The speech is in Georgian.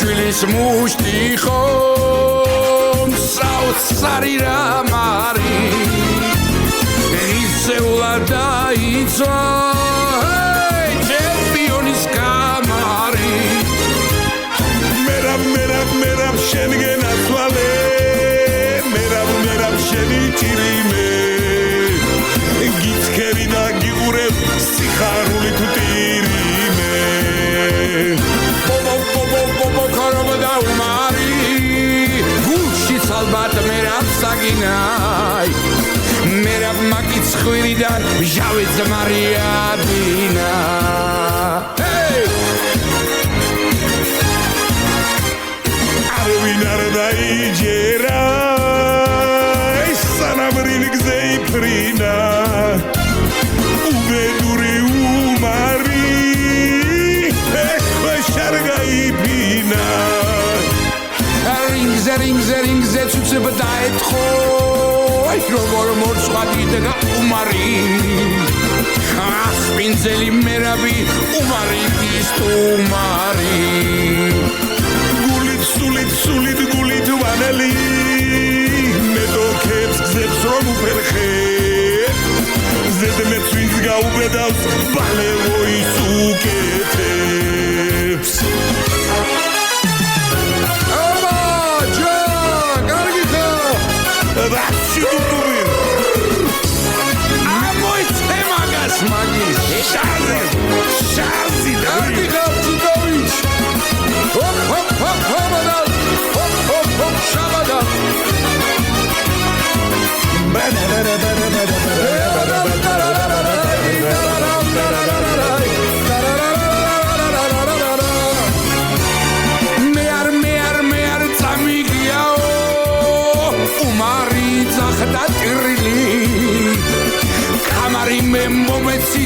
შვილის მუშტი ხომ საოცარი რამარი ისეულა დაიცვა ჩემპიონის კამარი მერაბ შენგენ ათვალე მერაბ შენი ტირიმე გიცხერი და გიყურებ სიხარული თუ ტირიმე ბობო ქარობა და უმარი გულშიც ალბათ მერაბ საგინაი მერაბ მაგიცხვირიდან ჟავე ძმარია დინა არვინ არ დაიჯერა სანამ რიგზე იფრინა უბედური უმარი ეხლა შარგაიფინა რინგზე ცუცებ დაეთხო როგორ მორცვა დიდგა უმარი ასპინძელი მერაბი უმარი ის თუმარი სულით გულით ვანელი მე დოქებს გზებს რომ უფერხე ზედმეც ვინც გაუბედავს ბალევო ის უკეთებს Magis, Shazi, Argigovich. Hop, Shabada. Mer, Tamigiao, Umari, Zahda Tirili. Kamari me momeci,